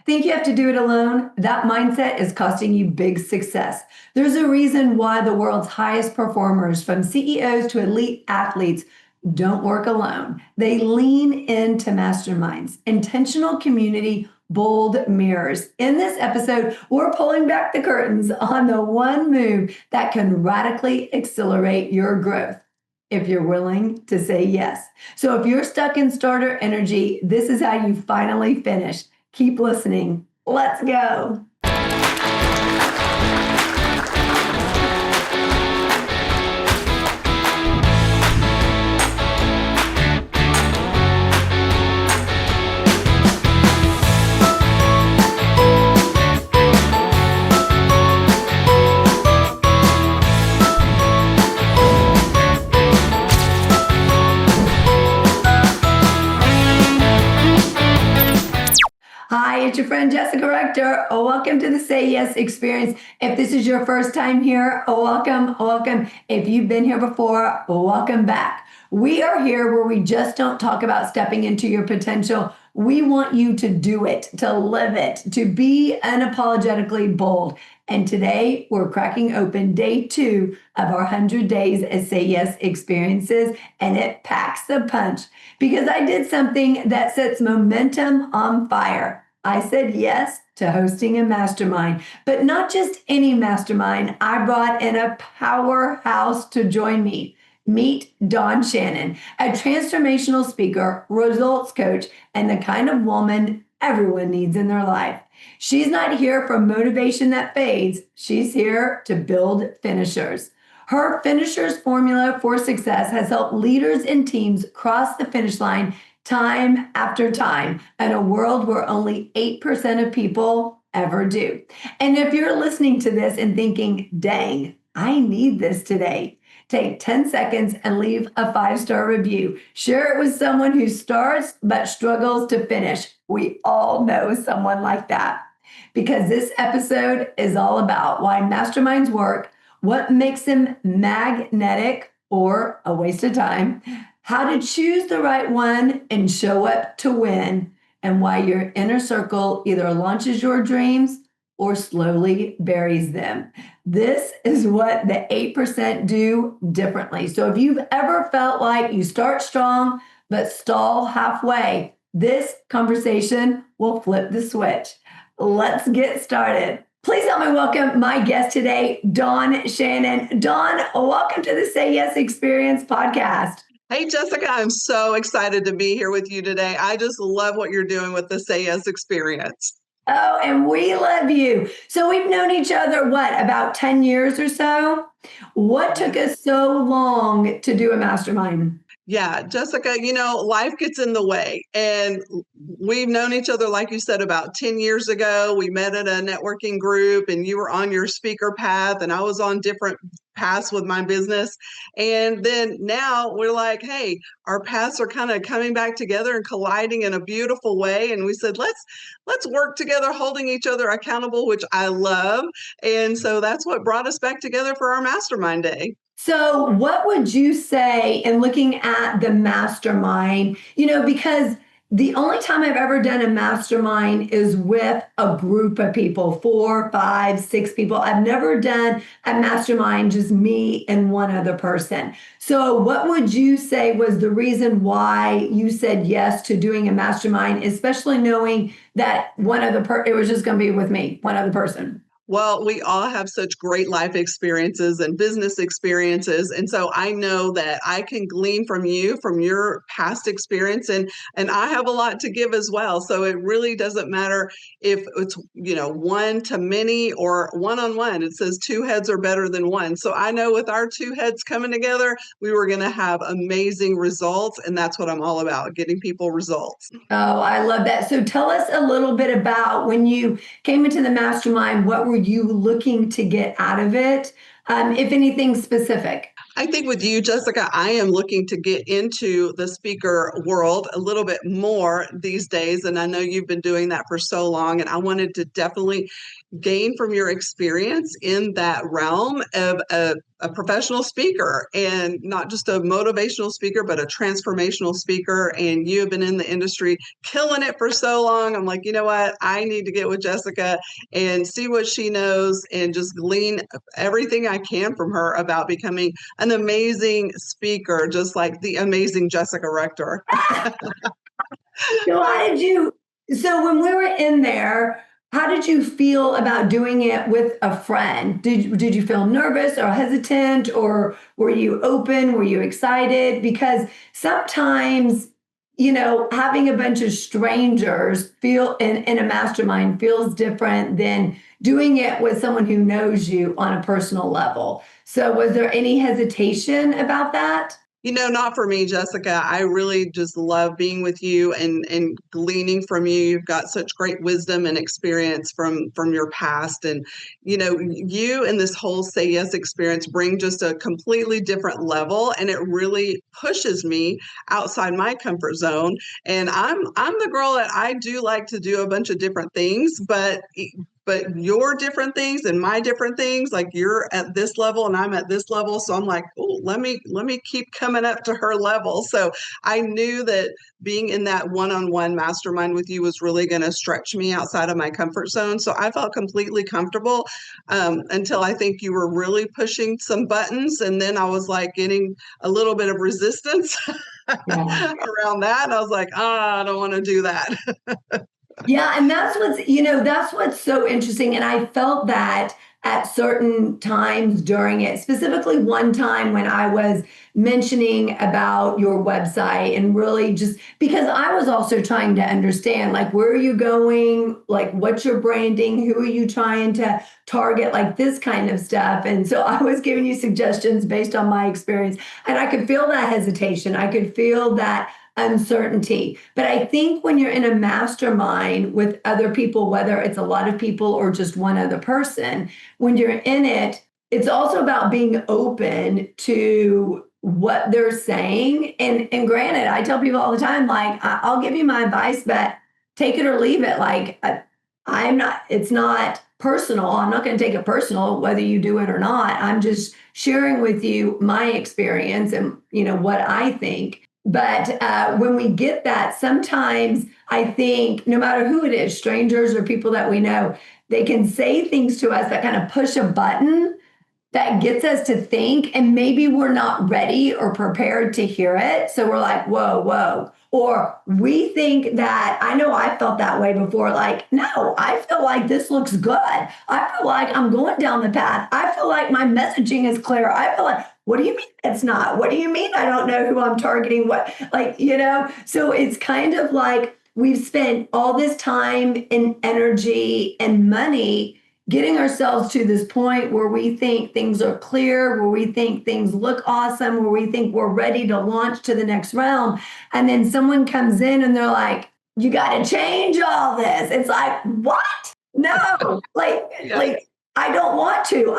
Think you have to do it alone? That mindset is costing you big success. There's a reason why the world's highest performers, from CEOs to elite athletes, don't work alone. They lean into masterminds, intentional community, bold mirrors. In this episode, we're pulling back the curtains on the one move that can radically accelerate your growth, if you're willing to say yes. So if you're stuck in starter energy, this is how you finally finish. Keep listening. Let's go. Hi, it's your friend Jessica Rector. Welcome to the Say Yes Experience. If this is your first time here, welcome. If you've been here before, welcome back. We are here where we just don't talk about stepping into your potential. We want you to do it, to live it, to be unapologetically bold. And today we're cracking open day 2 of our 100 days as Say Yes experiences, and it packs the punch because I did something that sets momentum on fire. I said yes to hosting a mastermind, but not just any mastermind. I brought in a powerhouse to join me. Meet Dawn Shannon, a transformational speaker, results coach, and the kind of woman everyone needs in their life. She's not here for motivation that fades. She's here to build finishers. Her finishers formula for success has helped leaders and teams cross the finish line time after time in a world where only 8% of people ever do. And if you're listening to this and thinking, dang, I need this today, take 10 seconds and leave a 5-star review. Share it with someone who starts but struggles to finish. We all know someone like that. Because this episode is all about why masterminds work, what makes them magnetic or a waste of time, how to choose the right one and show up to win, and why your inner circle either launches your dreams or slowly buries them. This is what the 8% do differently. So if you've ever felt like you start strong but stall halfway, this conversation will flip the switch. Let's get started. Please help me welcome my guest today, Dawn Shannon. Dawn, welcome to the Say Yes Experience podcast. Hey, Jessica, I'm so excited to be here with you today. I just love what you're doing with the Say Yes Experience. Oh, and we love you. So we've known each other, about 10 years or so? What took us so long to do a mastermind? Yeah, Jessica, life gets in the way. And we've known each other, like you said, about 10 years ago. We met at a networking group, and you were on your speaker path, and I was on different paths with my business. And then now we're like, hey, our paths are kind of coming back together and colliding in a beautiful way. And we said, let's work together, holding each other accountable, which I love. And so that's what brought us back together for our mastermind day. So what would you say in looking at the mastermind, because the only time I've ever done a mastermind is with a group of people, 4, 5, 6 people. I've never done a mastermind, just me and one other person. So what would you say was the reason why you said yes to doing a mastermind, especially knowing that it was just going to be with me, one other person? Well, we all have such great life experiences and business experiences. And so I know that I can glean from you, from your past experience, and I have a lot to give as well. So it really doesn't matter if it's, one to many or one-on-one. It says 2 heads are better than one. So I know with our 2 heads coming together, we were going to have amazing results. And that's what I'm all about, getting people results. Oh, I love that. So tell us a little bit about when you came into the mastermind, what were you looking to get out of it? If anything specific? I think with you, Jessica, I am looking to get into the speaker world a little bit more these days. And I know you've been doing that for so long. And I wanted to definitely gain from your experience in that realm of a professional speaker, and not just a motivational speaker, but a transformational speaker. And you have been in the industry killing it for so long. I'm like, you know what? I need to get with Jessica and see what she knows and just glean everything I can from her about becoming an amazing speaker, just like the amazing Jessica Rector. So so when we were in there, how did you feel about doing it with a friend? Did you feel nervous or hesitant, or were you open? Were you excited? Because sometimes, having a bunch of strangers feel in a mastermind feels different than doing it with someone who knows you on a personal level. So was there any hesitation about that? Not for me, Jessica. I really just love being with you and gleaning from you. You've got such great wisdom and experience from your past. And, you and this whole Say Yes experience bring just a completely different level. And it really pushes me outside my comfort zone. And I'm the girl that I do like to do a bunch of different things, but your different things and my different things, like you're at this level and I'm at this level. So I'm like, oh, let me keep coming up to her level. So I knew that being in that one-on-one mastermind with you was really going to stretch me outside of my comfort zone. So I felt completely comfortable until I think you were really pushing some buttons. And then I was like getting a little bit of resistance Yeah. around that. And I was like, I don't want to do that. Yeah, and that's what's so interesting. And I felt that at certain times during it, specifically one time when I was mentioning about your website, and really just because I was also trying to understand, like, where are you going? Like, what's your branding? Who are you trying to target? Like this kind of stuff. And so I was giving you suggestions based on my experience, and I could feel that hesitation. I could feel that uncertainty. But I think when you're in a mastermind with other people, whether it's a lot of people or just one other person, when you're in it, it's also about being open to what they're saying. And granted, I tell people all the time, like, I'll give you my advice, but take it or leave it. Like, it's not personal. I'm not going to take it personal, whether you do it or not. I'm just sharing with you my experience and, what I think. But when we get that, sometimes I think no matter who it is, strangers or people that we know, they can say things to us that kind of push a button that gets us to think, and maybe we're not ready or prepared to hear it. So we're like, whoa, whoa. Or we think that, I know I felt that way before, like, no, I feel like this looks good. I feel like I'm going down the path. I feel like my messaging is clear. I feel like, what do you mean it's not? What do you mean I don't know who I'm targeting? What, So it's kind of like we've spent all this time and energy and money getting ourselves to this point where we think things are clear, where we think things look awesome, where we think we're ready to launch to the next realm. And then someone comes in and they're like, you got to change all this. It's like, what? No, like I don't want to.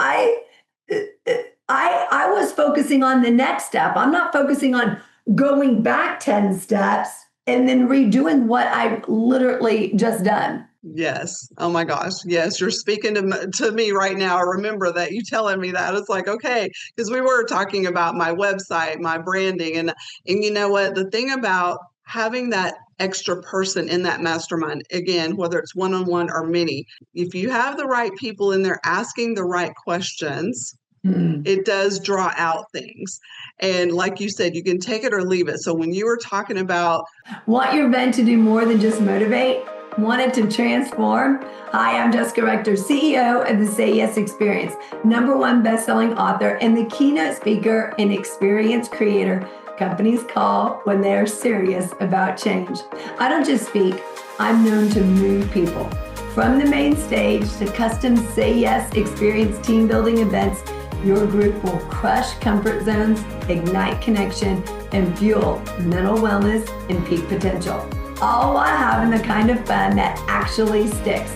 I was focusing on the next step. I'm not focusing on going back 10 steps and then redoing what I've literally just done. Yes. Oh my gosh. Yes. You're speaking to me right now. I remember that you telling me that. It's like, okay, because we were talking about my website, my branding, and you know what? The thing about having that extra person in that mastermind, again, whether it's one-on-one or many, if you have the right people in there asking the right questions, it does draw out things. And like you said, you can take it or leave it. So when you were talking about want your event to do more than just motivate, want it to transform. Hi, I'm Jessica Rector, CEO of the Say Yes Experience, #1 best-selling author and the keynote speaker and experience creator companies call when they are serious about change. I don't just speak, I'm known to move people. From the main stage to custom Say Yes Experience team building events, your group will crush comfort zones, ignite connection, and fuel mental wellness and peak potential, all while having the kind of fun that actually sticks.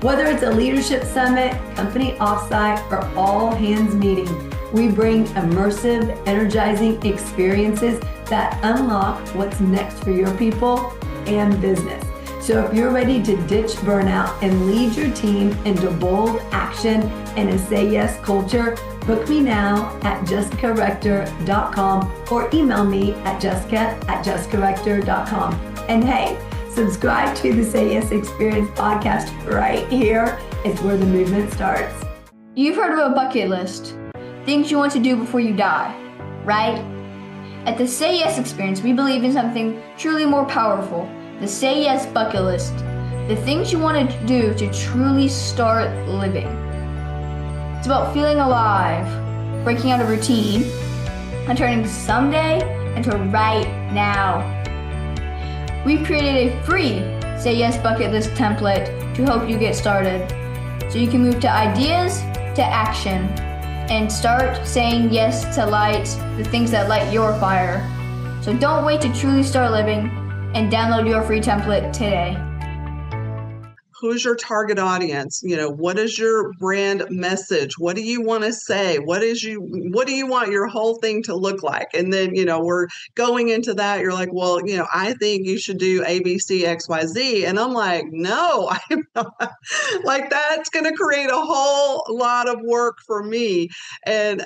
Whether it's a leadership summit, company offsite, or all hands meeting, We bring immersive, energizing experiences that unlock what's next for your people and business. So if you're ready to ditch burnout and lead your team into bold action and a say yes culture, book me now at jessicarector.com or email me at jessica@jessicarector.com. And hey, subscribe to the Say Yes Experience podcast right here. It's where the movement starts. You've heard of a bucket list, things you want to do before you die, right? At the Say Yes Experience, we believe in something truly more powerful. The Say Yes bucket list, the things you want to do to truly start living. It's about feeling alive, breaking out of routine, and turning someday into right now. We've created a free Say Yes bucket list template to help you get started, so you can move to ideas to action and start saying yes to light the things that light your fire. So don't wait to truly start living, and download your free template today. Who's your target audience? What is your brand message? What do you want to say? What do you want your whole thing to look like? And then, we're going into that. You're like, well, I think you should do A, B, C, X, Y, Z. And I'm like, no, I'm not. Like, that's going to create a whole lot of work for me. And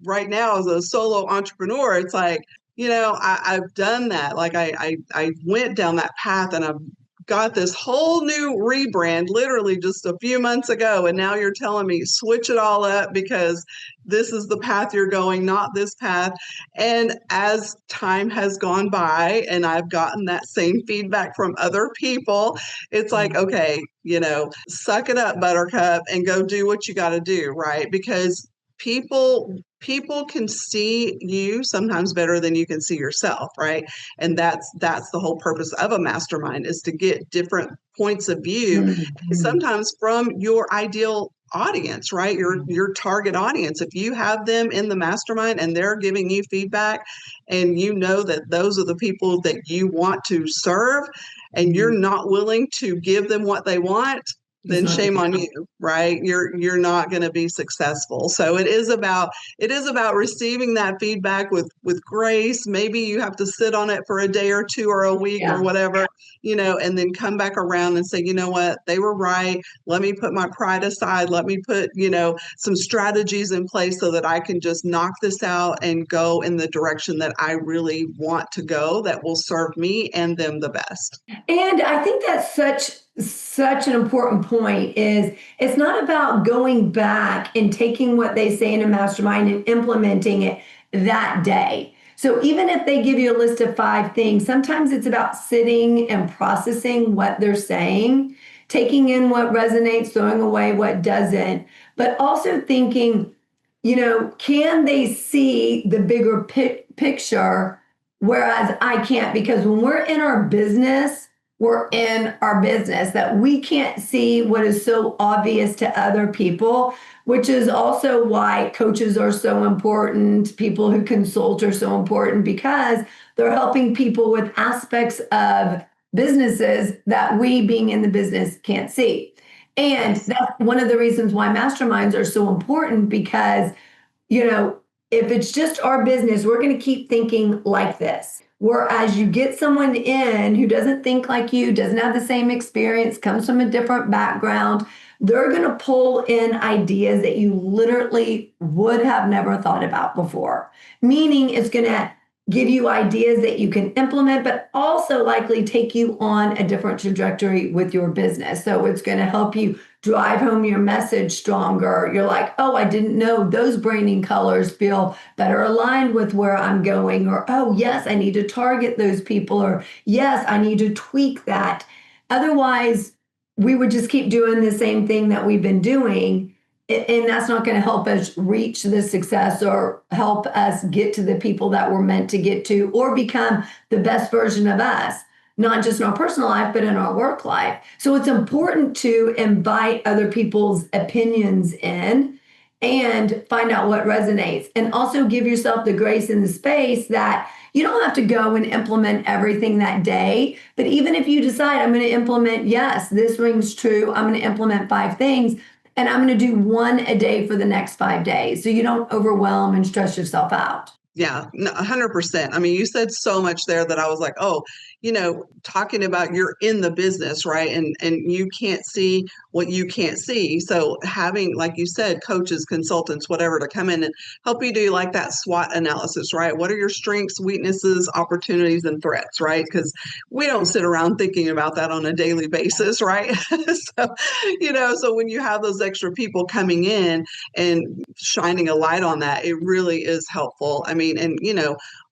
right now as a solo entrepreneur, it's like, I've done that. Like I went down that path and I've got this whole new rebrand literally just a few months ago. And now you're telling me switch it all up because this is the path you're going, not this path. And as time has gone by and I've gotten that same feedback from other people, it's like, okay, suck it up, buttercup, and go do what you got to do, right? Because people can see you sometimes better than you can see yourself, right? And that's the whole purpose of a mastermind, is to get different points of view, sometimes from your ideal audience, right? Your target audience. If you have them in the mastermind and they're giving you feedback and that those are the people that you want to serve, and you're not willing to give them what they want, then shame on you, right? You're not going to be successful. So it is about receiving that feedback with grace. Maybe you have to sit on it for a day or two or a week or whatever, and then come back around and say, you know what, they were right. Let me put my pride aside. Let me put, some strategies in place so that I can just knock this out and go in the direction that I really want to go, that will serve me and them the best. And I think that's such an important point. Is it's not about going back and taking what they say in a mastermind and implementing it that day. So even if they give you a list of 5 things, sometimes it's about sitting and processing what they're saying, taking in what resonates, throwing away what doesn't, but also thinking, can they see the bigger picture, whereas I can't? Because when we're in our business, that we can't see what is so obvious to other people, which is also why coaches are so important. People who consult are so important, because they're helping people with aspects of businesses that we, being in the business, can't see. And that's one of the reasons why masterminds are so important, because, if it's just our business, we're going to keep thinking like this. Whereas you get someone in who doesn't think like you, doesn't have the same experience, comes from a different background, they're going to pull in ideas that you literally would have never thought about before. Meaning it's going to give you ideas that you can implement, but also likely take you on a different trajectory with your business. So it's going to help you drive home your message stronger. You're like, oh, I didn't know those branding colors feel better aligned with where I'm going. Or, oh, yes, I need to target those people. Or, yes, I need to tweak that. Otherwise, we would just keep doing the same thing that we've been doing. And that's not going to help us reach the success or help us get to the people that we're meant to get to, or become the best version of us, not just in our personal life, but in our work life. So it's important to invite other people's opinions in and find out what resonates, and also give yourself the grace and the space that you don't have to go and implement everything that day. But even if you decide, I'm going to implement, yes, this rings true, I'm going to implement 5 things, and I'm going to do one a day for the next 5 days. So you don't overwhelm and stress yourself out. Yeah, 100%. I mean, you said so much there that I was like, oh, talking about you're in the business, right? And you can't see what you can't see. So having, like you said, coaches, consultants, whatever, to come in and help you do like that SWOT analysis, right? What are your strengths, weaknesses, opportunities, and threats, right? Because we don't sit around thinking about that on a daily basis, right? So when you have those extra people coming in and shining a light on that, it really is helpful. I mean, and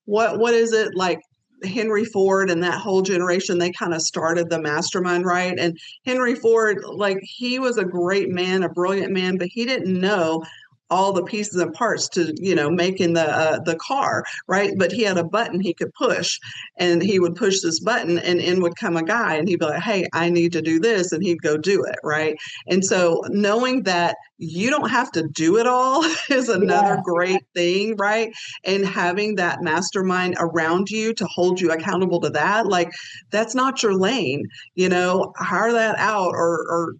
what is it like? Henry Ford and that whole generation, they kind of started the mastermind, right? And Henry Ford, like, he was a great man, a brilliant man, but he didn't know all the pieces and parts to making the car, right? But he had a button he could push, and he would push this button, and in would come a guy, and he'd be like, hey, I need to do this, and he'd go do it, right? And so knowing that you don't have to do it all is another great thing, right? And having that mastermind around you to hold you accountable to that, like, that's not your lane, hire that out, or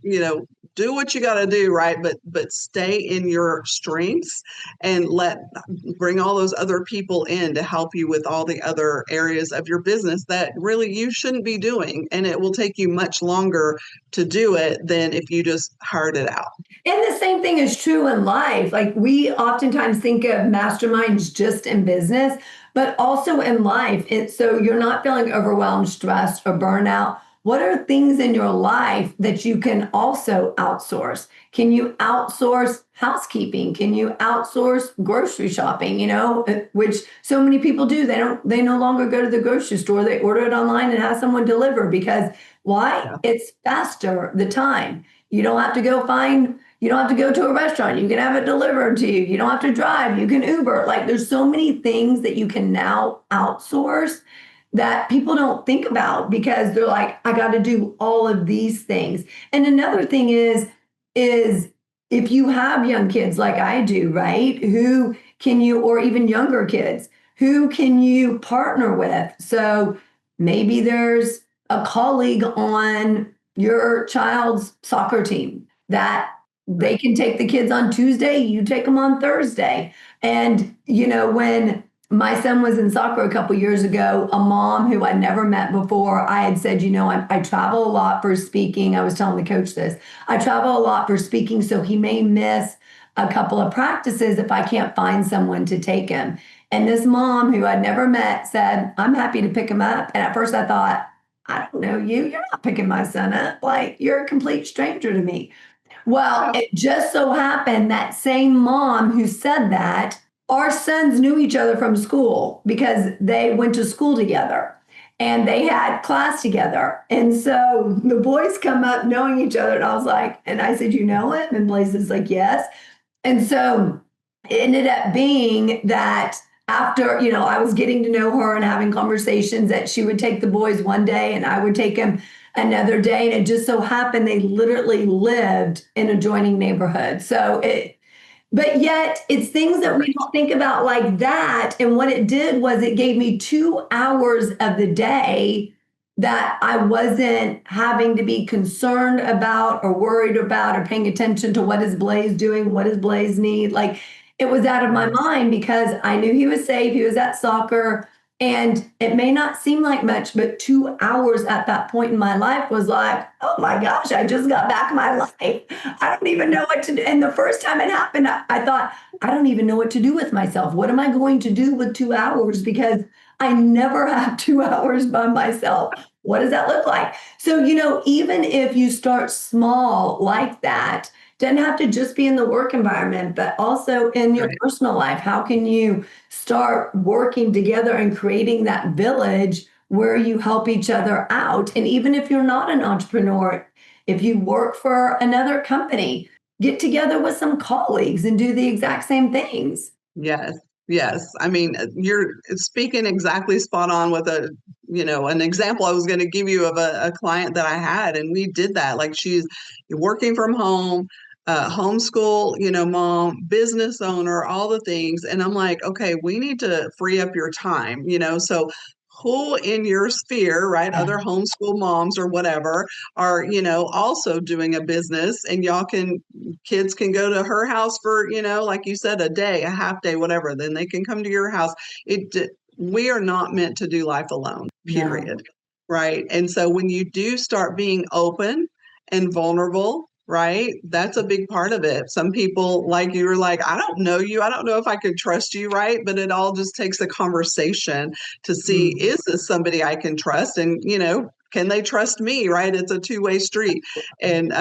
do what you got to do, right? But stay in your strengths and bring all those other people in to help you with all the other areas of your business that really you shouldn't be doing. And it will take you much longer to do it than if you just hired it out. And the same thing is true in life. Like, we oftentimes think of masterminds just in business, but also in life. So you're not feeling overwhelmed, stressed, or burnout. What are things in your life that you can also outsource? Can you outsource housekeeping? Can you outsource grocery shopping? Which so many people do. They no longer go to the grocery store. They order it online and have someone deliver, because why? Yeah. It's faster, the time. You don't have to go to a restaurant. You can have it delivered to you. You don't have to drive. You can Uber. Like, there's so many things that you can now outsource that people don't think about, because they're like, I got to do all of these things. And another thing is if you have young kids like I do, right? Or even younger kids, who can you partner with? So maybe there's a colleague on your child's soccer team that they can take the kids on Tuesday, you take them on Thursday. And, when my son was in soccer a couple years ago, a mom who I'd never met before, I had said, I travel a lot for speaking. I was telling the coach this. I travel a lot for speaking, so he may miss a couple of practices if I can't find someone to take him. And this mom who I'd never met said, I'm happy to pick him up. And at first I thought, I don't know you. You're not picking my son up. Like, you're a complete stranger to me. Well, it just so happened that same mom who said that, our sons knew each other from school because they went to school together and they had class together. And so the boys come up knowing each other. And I was like, and I said, you know him? And Blaze is like, yes. And so it ended up being that after, I was getting to know her and having conversations, that she would take the boys one day and I would take them another day. And it just so happened they literally lived in adjoining neighborhoods. But yet it's things that we don't think about like that. And what it did was it gave me 2 hours of the day that I wasn't having to be concerned about or worried about or paying attention to what is Blaze doing, what does Blaze need. Like, it was out of my mind because I knew he was safe. He was at soccer. And it may not seem like much, but 2 hours at that point in my life was like, oh my gosh, I just got back my life. I don't even know what to do. And the first time it happened, I thought, I don't even know what to do with myself. What am I going to do with 2 hours? Because I never have 2 hours by myself. What does that look like? So, even if you start small like that, doesn't have to just be in the work environment, but also in your personal life. How can you start working together and creating that village where you help each other out? And even if you're not an entrepreneur, if you work for another company, get together with some colleagues and do the exact same things. Yes. Yes. I mean, you're speaking exactly spot on with an example I was going to give you of a client that I had, and we did that. Like, she's working from home, homeschool, mom, business owner, all the things. And I'm like, okay, we need to free up your time, so who in your sphere, right? Other homeschool moms or whatever are, also doing a business, and kids can go to her house for, like you said, a day, a half day, whatever. Then they can come to your house. We are not meant to do life alone, period. No. Right. And so when you do start being open and vulnerable, right, that's a big part of it. Some people, like you were like, I don't know you. I don't know if I could trust you. Right. But it all just takes a conversation to see, is this somebody I can trust? And, can they trust me? Right. It's a two-way street. And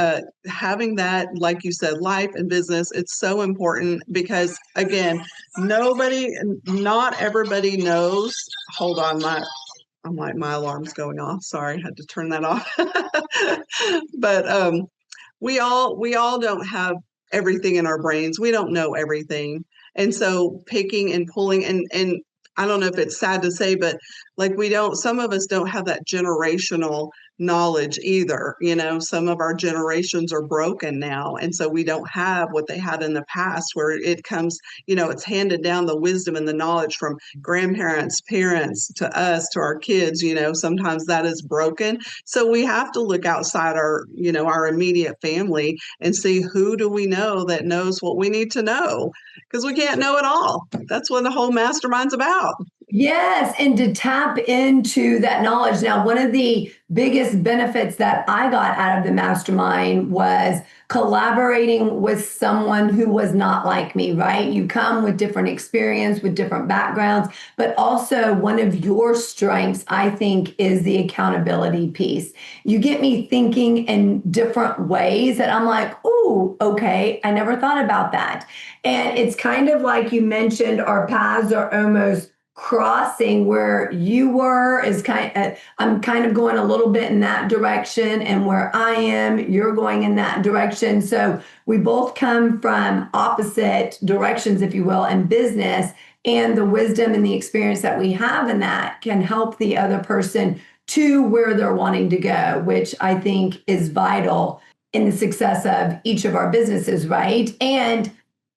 having that, like you said, life and business, it's so important because, again, not everybody knows. Hold on, my alarm's going off. Sorry, I had to turn that off. But we all don't have everything in our brains. We don't know everything. And so picking and pulling and I don't know if it's sad to say, but like some of us don't have that generational knowledge either. Some of our generations are broken now. And so we don't have what they had in the past where it comes, it's handed down the wisdom and the knowledge from grandparents, parents to us, to our kids, sometimes that is broken. So we have to look outside our immediate family and see who do we know that knows what we need to know, because we can't know it all. That's what the whole mastermind's about. Yes, and to tap into that knowledge. Now, one of the biggest benefits that I got out of the mastermind was collaborating with someone who was not like me, right? You come with different experience, with different backgrounds, but also one of your strengths, I think, is the accountability piece. You get me thinking in different ways that I'm like, oh, okay, I never thought about that. And it's kind of like you mentioned, our paths are almost crossing. Where you were is I'm kind of going a little bit in that direction, and where I am, you're going in that direction. So we both come from opposite directions, if you will, in business, and the wisdom and the experience that we have in that can help the other person to where they're wanting to go, which I think is vital in the success of each of our businesses, right? And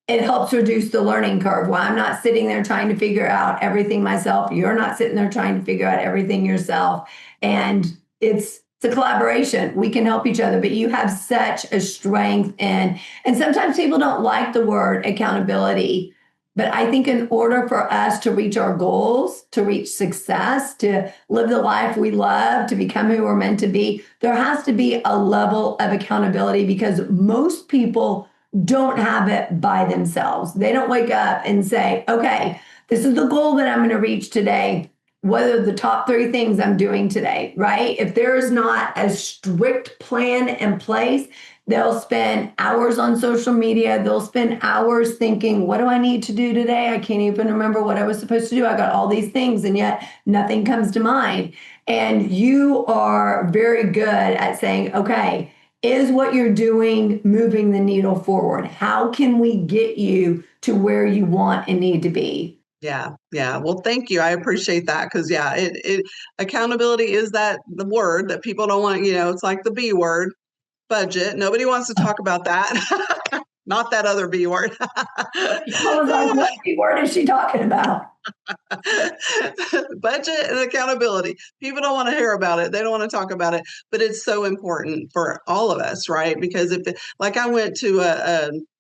it helps reduce the learning curve. While I'm not sitting there trying to figure out everything myself, you're not sitting there trying to figure out everything yourself. And it's a collaboration. We can help each other, but you have such a strength and sometimes people don't like the word accountability. But I think in order for us to reach our goals, to reach success, to live the life we love, to become who we're meant to be, there has to be a level of accountability, because most people don't have it by themselves. They don't wake up and say, okay, this is the goal that I'm going to reach today. What are the top 3 things I'm doing today, right? If there is not a strict plan in place, they'll spend hours on social media. They'll spend hours thinking, what do I need to do today? I can't even remember what I was supposed to do. I got all these things, and yet nothing comes to mind. And you are very good at saying, okay, is what you're doing moving the needle forward? How can we get you to where you want and need to be? Yeah. Yeah. Well, thank you. I appreciate that. Cause accountability is the word that people don't want, it's like the B word, budget. Nobody wants to talk about that. Not that other B word. I was like, what B word is she talking about? Budget and accountability. People don't want to hear about it. They don't want to talk about it, but it's so important for all of us, right? Because like I went to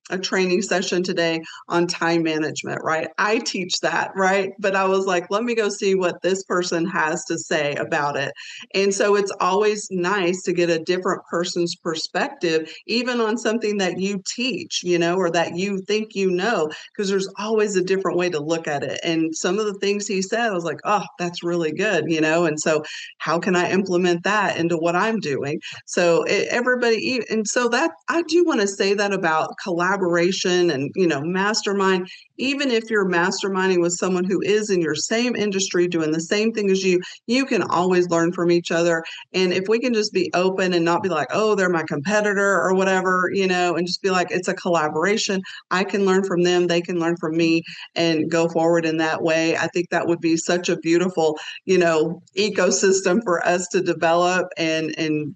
a training session today on time management, right? I teach that, right? But I was like, let me go see what this person has to say about it. And so it's always nice to get a different person's perspective, even on something that you teach, or that you think, because there's always a different way to look at it. And some of the things he said, I was like, oh, that's really good, and so how can I implement that into what I'm doing? So and so that I do want to say that about collaboration and, mastermind. Even if you're masterminding with someone who is in your same industry doing the same thing as you can always learn from each other. And if we can just be open and not be like, oh, they're my competitor or whatever, and just be like, it's a collaboration. I can learn from them. They can learn from me and go forward in that way. I think that would be such a beautiful, ecosystem for us to develop and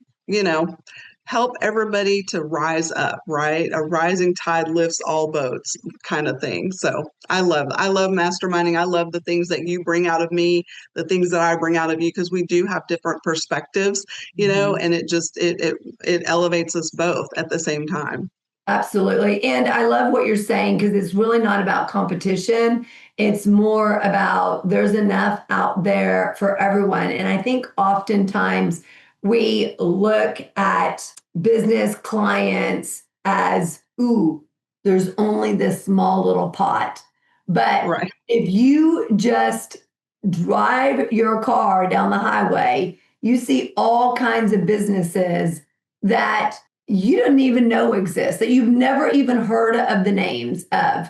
help everybody to rise up, right? A rising tide lifts all boats kind of thing. So I love masterminding. I love the things that you bring out of me, the things that I bring out of you, because we do have different perspectives, and it elevates us both at the same time. Absolutely. And I love what you're saying because it's really not about competition. It's more about there's enough out there for everyone. And I think oftentimes we look at business clients as, ooh, there's only this small little pot. But Right. if you just drive your car down the highway, you see all kinds of businesses that you don't even know exist, that you've never even heard of the names of.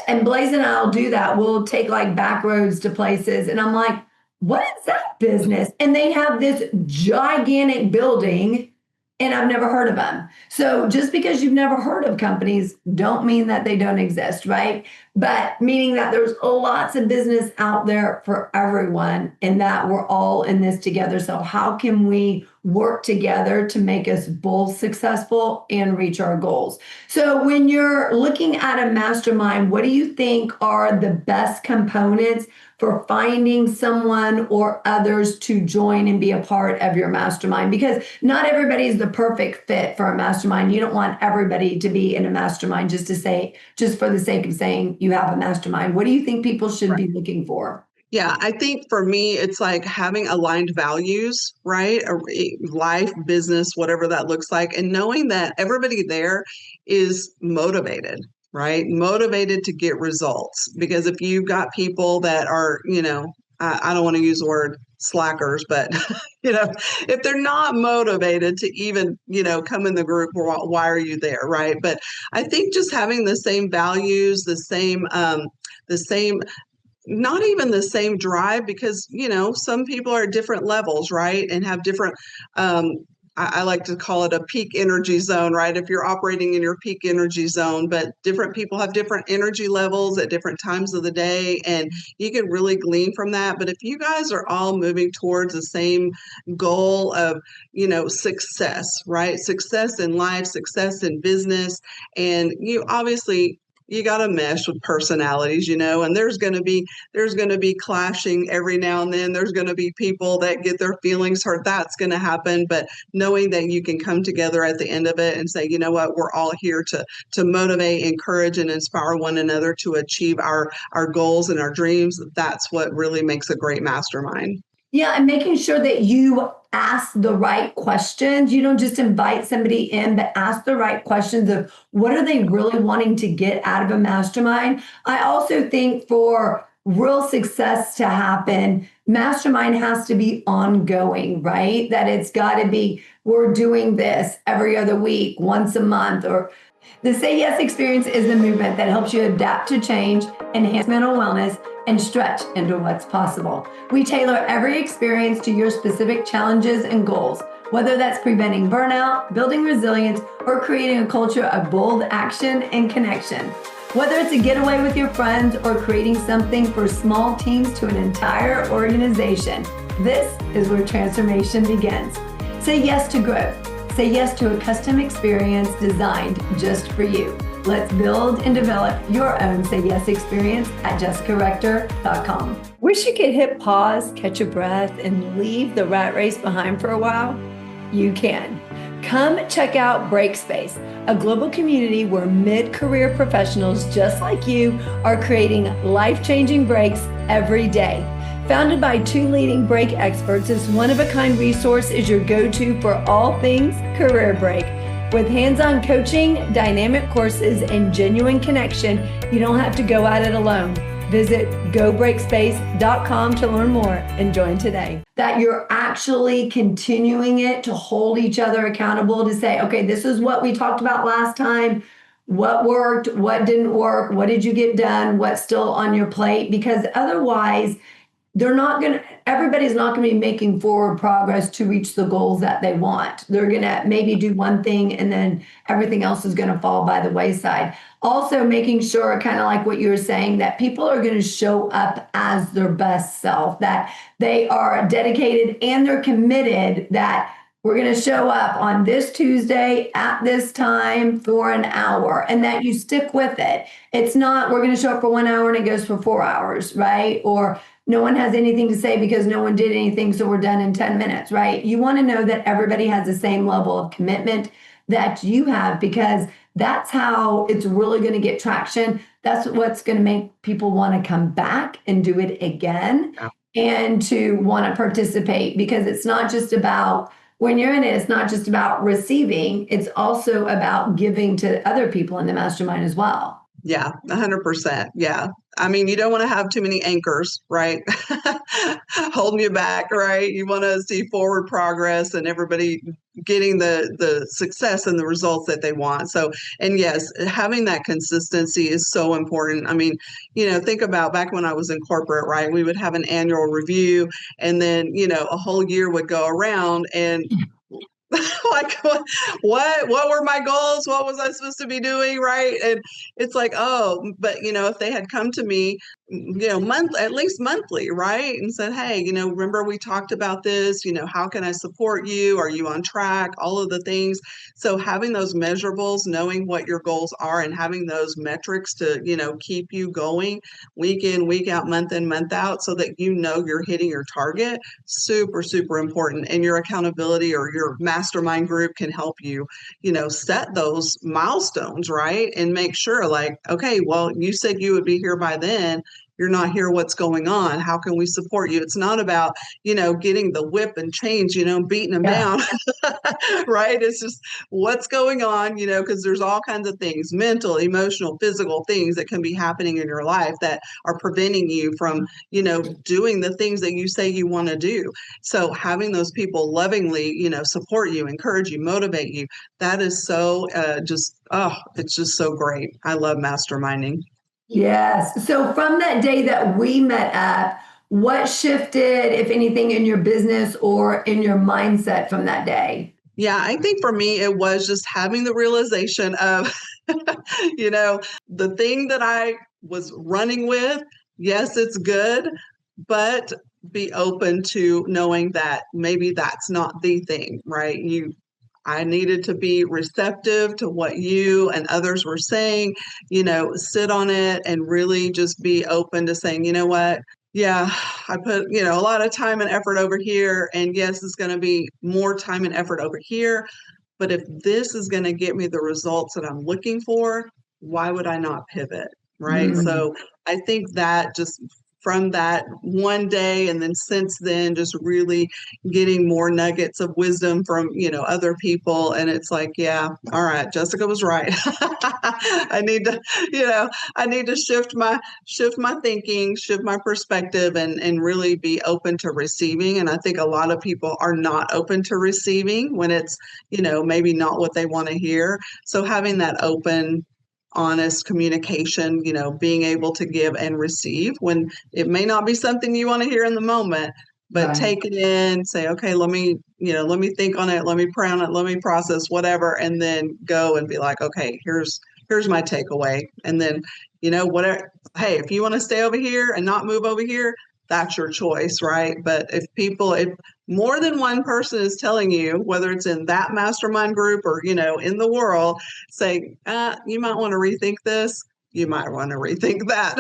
And Blaze and I'll do that. We'll take like back roads to places. And I'm like, what is that business? And they have this gigantic building and I've never heard of them. So just because you've never heard of companies don't mean that they don't exist, right? But meaning that there's lots of business out there for everyone and that we're all in this together. So how can we work together to make us both successful and reach our goals? So when you're looking at a mastermind, what do you think are the best components for finding someone or others to join and be a part of your mastermind? Because not everybody is the perfect fit for a mastermind. You don't want everybody to be in a mastermind just for the sake of saying you have a mastermind. What do you think people should be looking for? Yeah, I think for me, it's like having aligned values, right? Life, business, whatever that looks like, and knowing that everybody there is motivated, right? Motivated to get results. Because if you've got people that are, I don't want to use the word slackers, but, if they're not motivated to even, come in the group, why are you there, right? But I think just having the same values, the same not even the same drive, because some people are at different levels, right, and have different I like to call it a peak energy zone, right? If you're operating in your peak energy zone, but different people have different energy levels at different times of the day, and you can really glean from that. But if you guys are all moving towards the same goal of success, right? Success in life, success in business, and you got to mesh with personalities, and there's going to be clashing every now and then. There's going to be people that get their feelings hurt. That's going to happen. But knowing that you can come together at the end of it and say, you know what, we're all here to motivate, encourage, and inspire one another to achieve our goals and our dreams. That's what really makes a great mastermind. Yeah, and making sure that you ask the right questions. You don't just invite somebody in, but ask the right questions of what are they really wanting to get out of a mastermind. I also think for real success to happen, mastermind has to be ongoing, right? That it's got to be, we're doing this every other week, once a month, or the Say Yes experience is the movement that helps you adapt to change, enhance mental wellness, and stretch into what's possible. We tailor every experience to your specific challenges and goals, whether that's preventing burnout, building resilience, or creating a culture of bold action and connection. Whether it's a getaway with your friends or creating something for small teams to an entire organization, this is where transformation begins. Say yes to growth. Say yes to a custom experience designed just for you. Let's build and develop your own Say Yes experience at jessicarector.com. Wish you could hit pause, catch a breath, and leave the rat race behind for a while? You can. Come check out Breakspace, a global community where mid-career professionals just like you are creating life-changing breaks every day. Founded by two leading break experts, this one-of-a-kind resource is your go-to for all things career break. With hands-on coaching, dynamic courses, and genuine connection, you don't have to go at it alone. Visit gobreakspace.com to learn more and join today. That you're actually continuing it to hold each other accountable to say, okay, this is what we talked about last time. What worked? What didn't work? What did you get done? What's still on your plate? Because otherwise, everybody's not going to be making forward progress to reach the goals that they want. They're going to maybe do one thing and then everything else is going to fall by the wayside. Also making sure, kind of like what you were saying, that people are going to show up as their best self, that they are dedicated and they're committed, that we're going to show up on this Tuesday at this time for an hour, and that you stick with it. It's not, we're going to show up for 1 hour and it goes for 4 hours, right? Or no one has anything to say because no one did anything, so we're done in 10 minutes, right? You want to know that everybody has the same level of commitment that you have, because that's how it's really going to get traction. That's what's going to make people want to come back and do it again and to want to participate, because it's not just about, when you're in it, it's not just about receiving, it's also about giving to other people in the mastermind as well. Yeah, 100%. Yeah. I mean, you don't want to have too many anchors, right? Holding you back, right? You want to see forward progress and everybody getting the success and the results that they want. So, and yes, having that consistency is so important. I mean, think about back when I was in corporate, right? We would have an annual review, and then, a whole year would go around, and like what were my goals? What was I supposed to be doing? Right. And it's like, oh, but if they had come to me, at least monthly, right, and said, hey, remember we talked about this, how can I support you? Are you on track? All of the things. So having those measurables, knowing what your goals are, and having those metrics to, keep you going week in, week out, month in, month out, so that you're hitting your target, super, super important. And your accountability or your mastermind group can help you, set those milestones, right? And make sure, like, okay, well, you said you would be here by then. You're not here. What's going on? How can we support you? It's not about, getting the whip and chains, beating them down, right? It's just what's going on, because there's all kinds of things, mental, emotional, physical things that can be happening in your life that are preventing you from, doing the things that you say you want to do. So having those people lovingly, support you, encourage you, motivate you, that is so it's just so great. I love masterminding. Yes. So from that day that we met up, what shifted, if anything, in your business or in your mindset from that day? Yeah, I think for me, it was just having the realization of, the thing that I was running with. Yes, it's good, but be open to knowing that maybe that's not the thing, right? I needed to be receptive to what you and others were saying, sit on it and really just be open to saying, you know what? Yeah, I put, a lot of time and effort over here. And yes, it's going to be more time and effort over here. But if this is going to get me the results that I'm looking for, why would I not pivot? Right. Mm. So I think that just from that one day, and then since then, just really getting more nuggets of wisdom from, other people. And it's like, yeah, all right, Jessica was right. I need to shift my thinking, shift my perspective, and really be open to receiving. And I think a lot of people are not open to receiving when it's, maybe not what they want to hear. So having that open, honest communication, being able to give and receive when it may not be something you want to hear in the moment, but Right. take it in, say, okay, let me think on it, let me pray on it, let me process whatever, and then go and be like, okay, here's my takeaway. And then, whatever, hey, if you want to stay over here and not move over here, that's your choice, right? But if more than one person is telling you, whether it's in that mastermind group or, in the world, saying, you might want to rethink this, you might want to rethink that.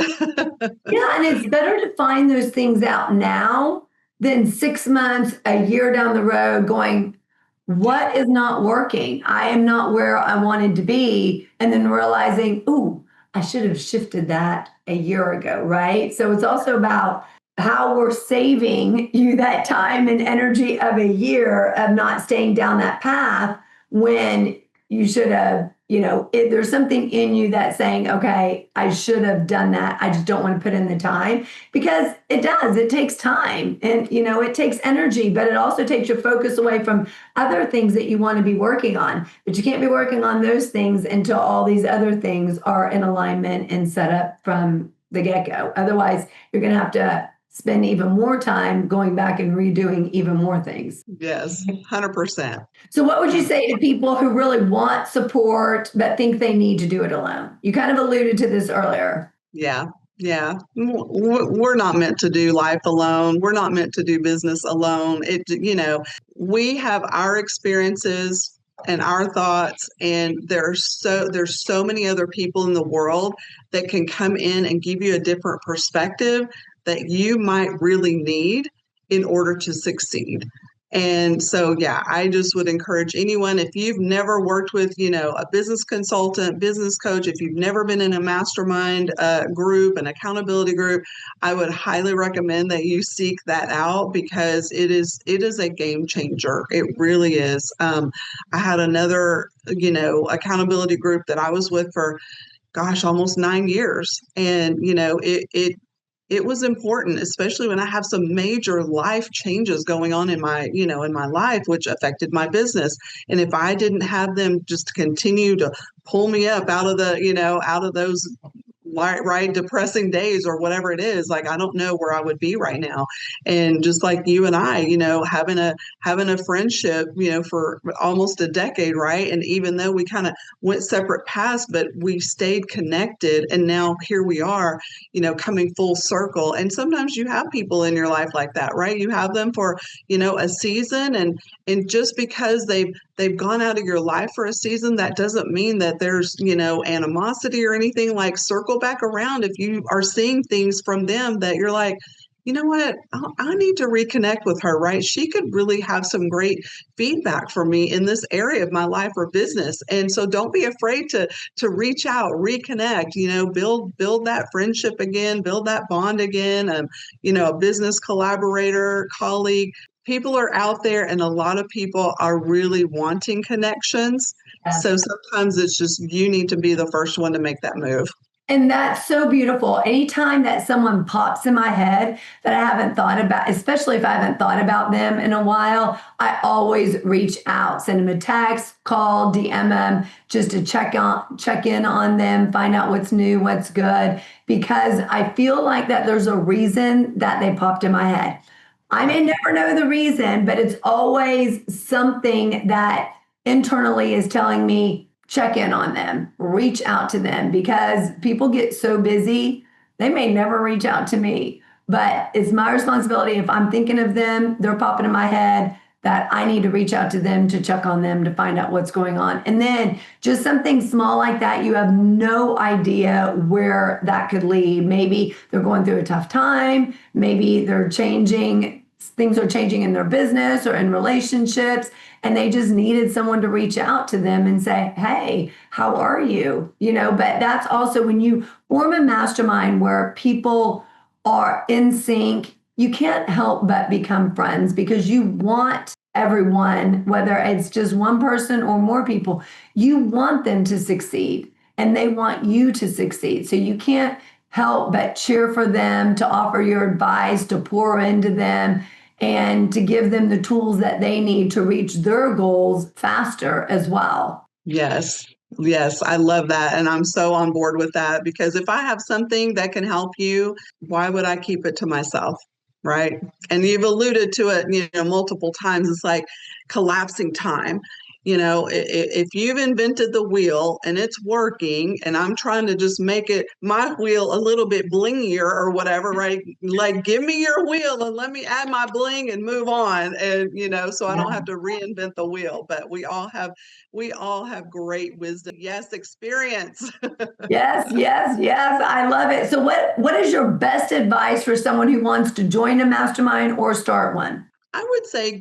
Yeah, and it's better to find those things out now than 6 months, a year down the road going, what is not working? I am not where I wanted to be. And then realizing, ooh, I should have shifted that a year ago, right? So it's also about how we're saving you that time and energy of a year of not staying down that path when you should have, there's something in you that's saying, okay, I should have done that. I just don't want to put in the time, because it takes time, and, it takes energy, but it also takes your focus away from other things that you want to be working on. But you can't be working on those things until all these other things are in alignment and set up from the get-go. Otherwise, you're going to have to spend even more time going back and redoing even more things. Yes, 100%. So what would you say to people who really want support but think they need to do it alone? You kind of alluded to this earlier. Yeah. Yeah, we're not meant to do life alone. We're not meant to do business alone. We have our experiences and our thoughts, and there's so many other people in the world that can come in and give you a different perspective that you might really need in order to succeed. And so, yeah, I just would encourage anyone, if you've never worked with, a business consultant, business coach, if you've never been in a mastermind group, an accountability group, I would highly recommend that you seek that out because it is a game changer. It really is. I had another, accountability group that I was with for, gosh, almost 9 years. And, it was important, especially when I have some major life changes going on in my life, which affected my business. And if I didn't have them just continue to pull me up out of those right depressing days or whatever it is, like I don't know where I would be right now. And just like you and I, having a friendship, for almost a decade, right? And even though we kind of went separate paths, but we stayed connected, and now here we are, coming full circle. And sometimes you have people in your life like that, right? You have them for, a season, and just because they've gone out of your life for a season, that doesn't mean that there's, animosity or anything. Like, circle back around if you are seeing things from them that you're like, you know what, I need to reconnect with her, right? She could really have some great feedback for me in this area of my life or business. And so don't be afraid to reach out, reconnect, build that friendship again, build that bond again. A business collaborator, colleague. People are out there, and a lot of people are really wanting connections. Yes. So sometimes it's just you need to be the first one to make that move. And that's so beautiful. Anytime that someone pops in my head that I haven't thought about, especially if I haven't thought about them in a while, I always reach out, send them a text, call, DM them, just to check in on them, find out what's new, what's good, because I feel like that there's a reason that they popped in my head. I may never know the reason, but it's always something that internally is telling me, check in on them, reach out to them, because people get so busy, they may never reach out to me. But it's my responsibility, if I'm thinking of them, they're popping in my head, that I need to reach out to them, to check on them, to find out what's going on. And then just something small like that, you have no idea where that could lead. Maybe they're going through a tough time. Maybe things are changing in their business or in relationships, and they just needed someone to reach out to them and say, hey, how are you? But that's also when you form a mastermind where people are in sync, you can't help but become friends, because you want everyone, whether it's just one person or more people, you want them to succeed, and they want you to succeed. So you can't help but cheer for them, to offer your advice, to pour into them, and to give them the tools that they need to reach their goals faster as well. Yes. Yes, I love that. And I'm so on board with that, because if I have something that can help you, why would I keep it to myself? Right. And you've alluded to it, multiple times. It's like collapsing time. If you've invented the wheel and it's working, and I'm trying to just make it, my wheel, a little bit blingier or whatever, right? Like, give me your wheel and let me add my bling and move on. And, so I don't have to reinvent the wheel, but we all have great wisdom. Yes, experience. Yes, yes, yes. I love it. So what is your best advice for someone who wants to join a mastermind or start one? I would say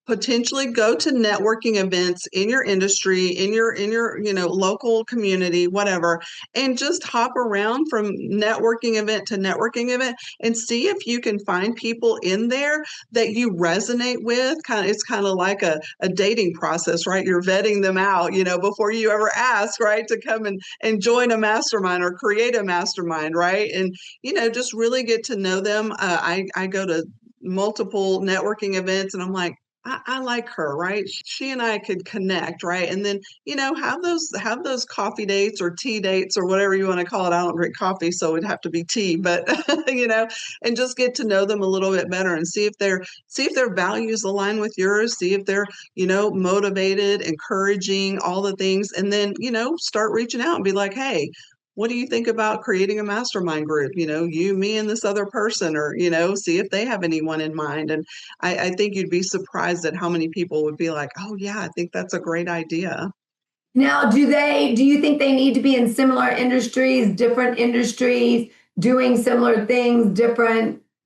potentially go to networking events in your industry, in your local community, whatever, and just hop around from networking event to networking event and see if you can find people in there that you resonate with. It's kind of like a dating process, right? You're vetting them out, before you ever ask, right, to come and join a mastermind or create a mastermind, right? And just really get to know them. I go to multiple networking events, and I'm like, I like her, right? She and I could connect, right? And then, have those coffee dates or tea dates or whatever you want to call it. I don't drink coffee, so it'd have to be tea, but and just get to know them a little bit better and see if their values align with yours, see if they're, motivated, encouraging, all the things, and then, start reaching out and be like, hey, what do you think about creating a mastermind group? You, me, and this other person, or, see if they have anyone in mind. And I think you'd be surprised at how many people would be like, oh, yeah, I think that's a great idea. Now, do you think they need to be in similar industries, different industries, doing similar things,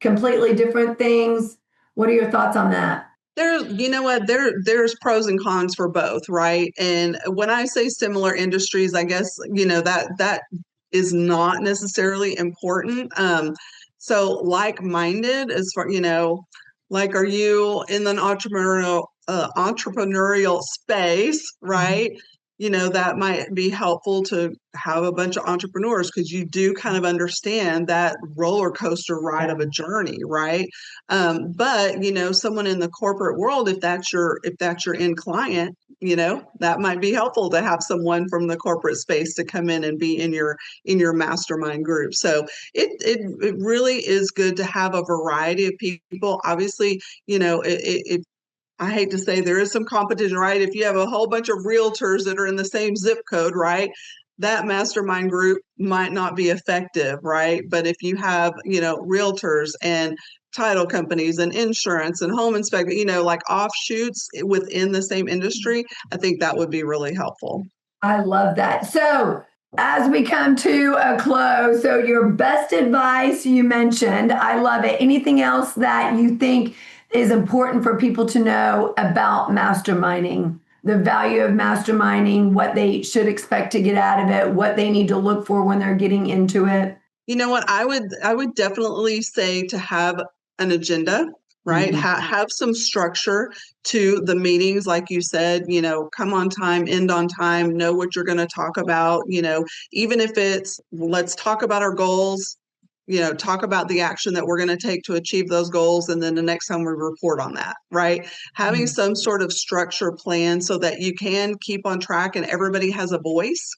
completely different things? What are your thoughts on that? You know what, there's pros and cons for both, right? And when I say similar industries, I guess, that is not necessarily important. So like-minded as far, like, are you in an entrepreneurial space, right? That might be helpful to have a bunch of entrepreneurs, because you do kind of understand that roller coaster ride of a journey, right? But someone in the corporate world, if that's your end client, that might be helpful to have someone from the corporate space to come in and be in your mastermind group. So it really is good to have a variety of people. Obviously, I hate to say there is some competition, right? If you have a whole bunch of realtors that are in the same zip code, right? That mastermind group might not be effective, right? But if you have, realtors and title companies and insurance and home inspector, like offshoots within the same industry, I think that would be really helpful. I love that. So, as we come to a close, so your best advice you mentioned, I love it. Anything else that you think is important for people to know about masterminding, the value of masterminding, what they should expect to get out of it, what they need to look for when they're getting into it? You know what? I would definitely say to have an agenda, right? Mhm. Have some structure to the meetings, like you said, come on time, end on time, know what you're going to talk about, even if it's, let's talk about our goals, talk about the action that we're going to take to achieve those goals. And then the next time we report on that, right? Having some sort of structure plan so that you can keep on track and everybody has a voice.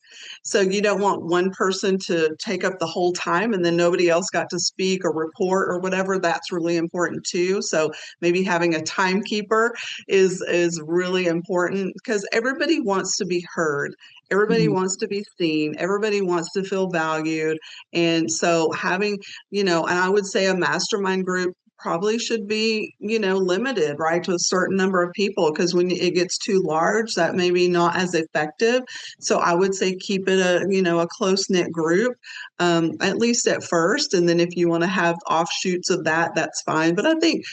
So you don't want one person to take up the whole time and then nobody else got to speak or report or whatever. That's really important too. So maybe having a timekeeper is really important, because everybody wants to be heard. Everybody wants to be seen. Everybody wants to feel valued. And so having, and I would say a mastermind group probably should be, limited, right, to a certain number of people, because when it gets too large, that may be not as effective. So I would say keep it a close-knit group, at least at first. And then if you want to have offshoots of that, that's fine. But I think,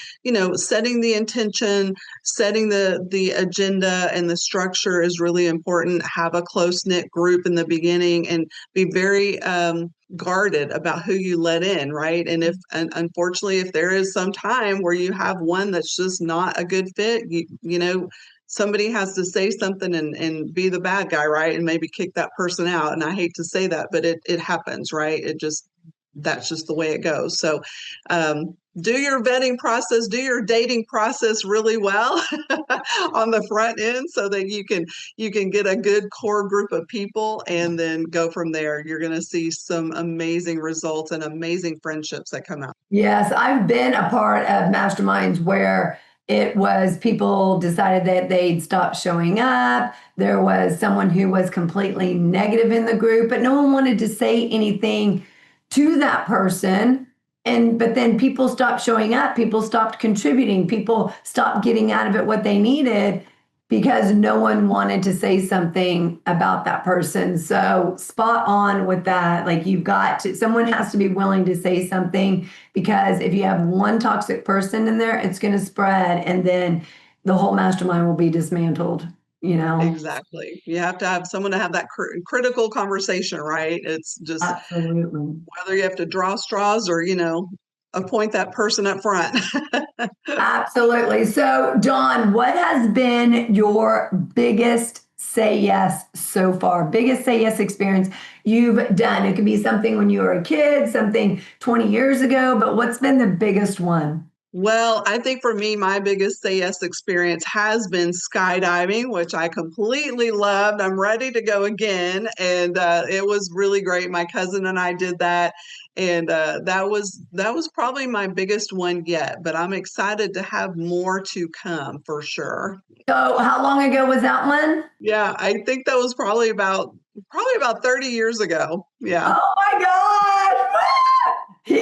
setting the intention, setting the agenda and the structure is really important. Have a close-knit group in the beginning and be very guarded about who you let in, right? And unfortunately, if there is some time where you have one that's just not a good fit, somebody has to say something and be the bad guy, right? And maybe kick that person out. And I hate to say that, but it happens, right? That's just the way it goes. So do your vetting process, do your dating process really well on the front end, so that you can get a good core group of people, and then go from there. You're going to see some amazing results and amazing friendships that come out. Yes, I've been a part of masterminds where it was people decided that they'd stop showing up. There was someone who was completely negative in the group, but no one wanted to say anything to that person. But then people stopped showing up, people stopped contributing, people stopped getting out of it what they needed, because no one wanted to say something about that person. So spot on with that. Like, someone has to be willing to say something, because if you have one toxic person in there, it's going to spread, and then the whole mastermind will be dismantled. Exactly. You have to have someone to have that critical conversation, right? It's just Absolutely. whether you have to draw straws or, appoint that person up front. Absolutely. So, Dawn, what has been your biggest say yes so far? Biggest say yes experience you've done? It could be something when you were a kid, something 20 years ago, but what's been the biggest one? Well, I think for me, my biggest say yes experience has been skydiving, which I completely loved. I'm ready to go again. And it was really great. My cousin and I did that. And that was probably my biggest one yet. But I'm excited to have more to come for sure. So, how long ago was that one? Yeah, I think that was probably about Probably about 30 years ago. Yeah. Oh my gosh.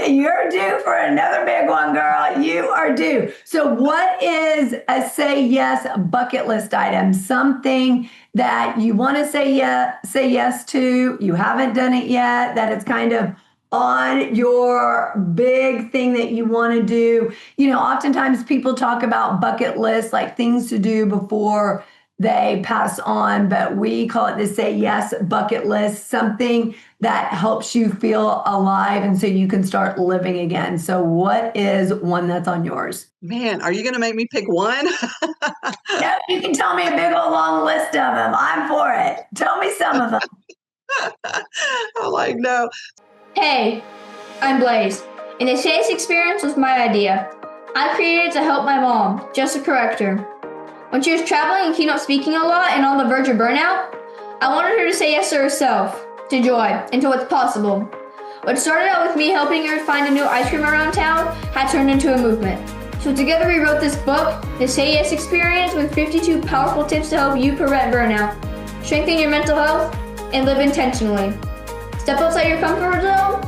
You're due for another big one, girl. You are due. So, what is a say yes bucket list item? Something that you want to say yes to, you haven't done it yet, that it's kind of on your big thing that you want to do. Oftentimes people talk about bucket lists, like things to do before they pass on, but we call it the say yes bucket list, something that helps you feel alive and so you can start living again. So what is one that's on yours? Man, are you going to make me pick one? No, you can tell me a big old long list of them. I'm for it. Tell me some of them. I'm like, no. Hey, I'm Blaze, and the CS experience was my idea. I created it to help my mom, Jessica Rector. When she was traveling and keynote speaking a lot and on the verge of burnout, I wanted her to say yes to herself, to joy, and to what's possible. What started out with me helping her find a new ice cream around town had turned into a movement. So together we wrote this book, The Say Yes Experience, with 52 powerful tips to help you prevent burnout, strengthen your mental health, and live intentionally. Step outside your comfort zone.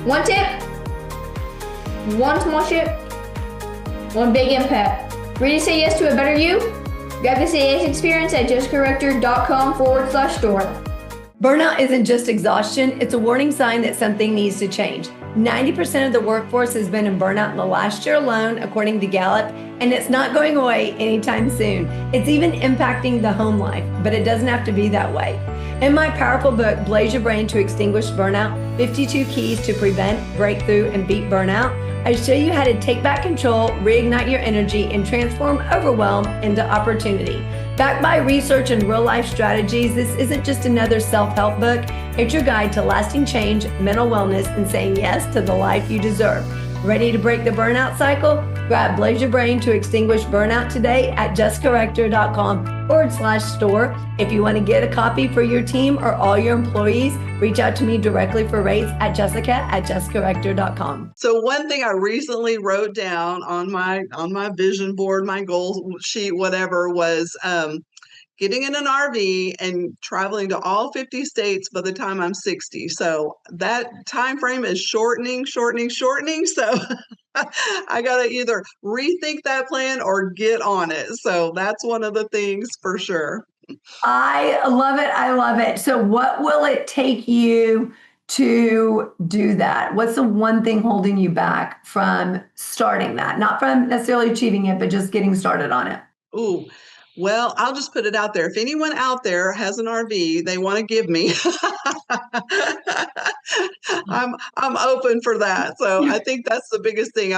One tip, one small shift, one big impact. Ready to say yes to a better you? Grab the Say Yes experience at jessicarector.com/store. Burnout isn't just exhaustion, it's a warning sign that something needs to change. 90% of the workforce has been in burnout in the last year alone, according to Gallup, and it's not going away anytime soon. It's even impacting the home life, but it doesn't have to be that way. In my powerful book, Blaze Your Brain to Extinguish Burnout, 52 Keys to Prevent, Breakthrough, and Beat Burnout, I show you how to take back control, reignite your energy, and transform overwhelm into opportunity. Backed by research and real-life strategies, this isn't just another self-help book. It's your guide to lasting change, mental wellness, and saying yes to the life you deserve. Ready to break the burnout cycle? Grab Blaze Your Brain to Extinguish Burnout today at jessicarector.com/store. If you want to get a copy for your team or all your employees, reach out to me directly for rates at jessica@jessicarector.com. So one thing I recently wrote down on my vision board, my goal sheet, whatever, was getting in an RV and traveling to all 50 states by the time I'm 60. So that time frame is shortening. So I got to either rethink that plan or get on it. So that's one of the things for sure. I love it. I love it. So what will it take you to do that? What's the one thing holding you back from starting that? Not from necessarily achieving it, but just getting started on it. Ooh, well, I'll just put it out there. If anyone out there has an RV they want to give me, I'm open for that. So I think that's the biggest thing.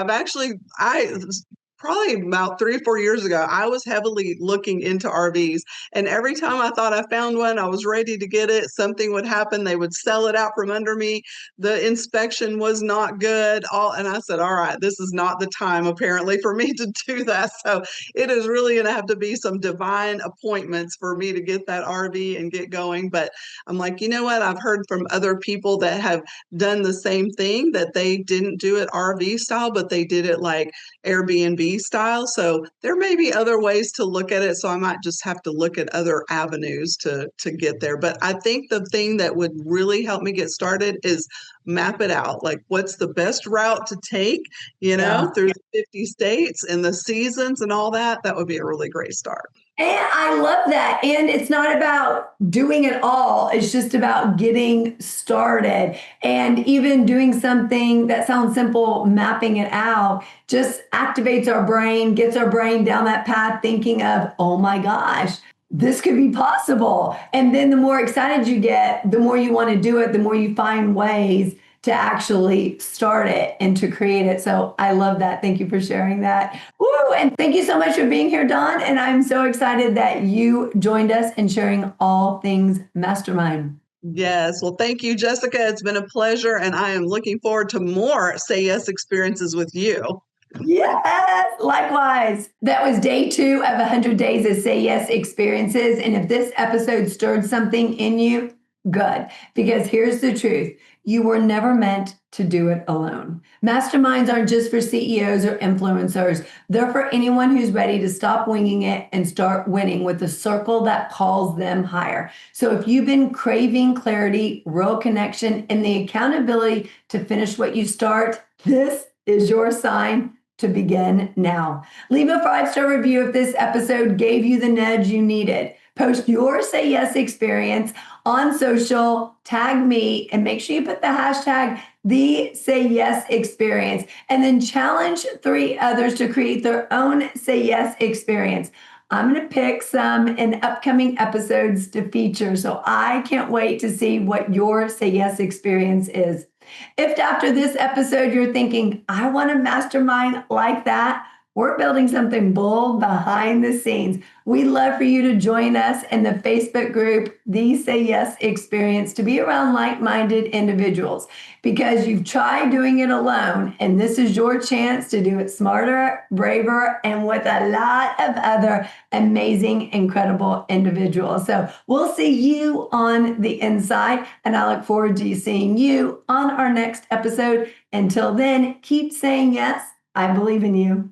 Probably about 3 or 4 years ago, I was heavily looking into RVs. And every time I thought I found one, I was ready to get it. Something would happen. They would sell it out from under me. The inspection was not good. And I said, all right, this is not the time apparently for me to do that. So it is really going to have to be some divine appointments for me to get that RV and get going. But I'm like, you know what? I've heard from other people that have done the same thing, that they didn't do it RV style, but they did it like Airbnb style. So there may be other ways to look at it. So I might just have to look at other avenues to get there. But I think the thing that would really help me get started is map it out. Like, what's the best route to take, through the 50 states and the seasons and all that. That would be a really great start. And I love that. And it's not about doing it all. It's just about getting started. And even doing something that sounds simple, mapping it out, just activates our brain, gets our brain down that path thinking of, oh my gosh, this could be possible. And then the more excited you get, the more you want to do it, the more you find ways to actually start it and to create it. So I love that. Thank you for sharing that. Woo! And thank you so much for being here, Dawn. And I'm so excited that you joined us and sharing all things mastermind. Yes. Well, thank you, Jessica. It's been a pleasure. And I am looking forward to more Say Yes experiences with you. Yes, likewise. That was day 2 of 100 days of Say Yes experiences. And if this episode stirred something in you, Good. Because here's the truth. You were never meant to do it alone. Masterminds aren't just for CEOs or influencers. They're for anyone who's ready to stop winging it and start winning with a circle that calls them higher. So if you've been craving clarity, real connection, and the accountability to finish what you start, this is your sign to begin now. Leave a 5-star review if this episode gave you the nudge you needed. Post your Say Yes experience on social, tag me, and make sure you put the hashtag the Say Yes experience, and then challenge 3 others to create their own Say Yes experience. I'm going to pick some in upcoming episodes to feature, so I can't wait to see what your Say Yes experience is. If after this episode you're thinking, I want a mastermind like that, we're building something bold behind the scenes. We'd love for you to join us in the Facebook group, The Say Yes Experience, to be around like-minded individuals, because you've tried doing it alone, and this is your chance to do it smarter, braver, and with a lot of other amazing, incredible individuals. So we'll see you on the inside, and I look forward to seeing you on our next episode. Until then, keep saying yes. I believe in you.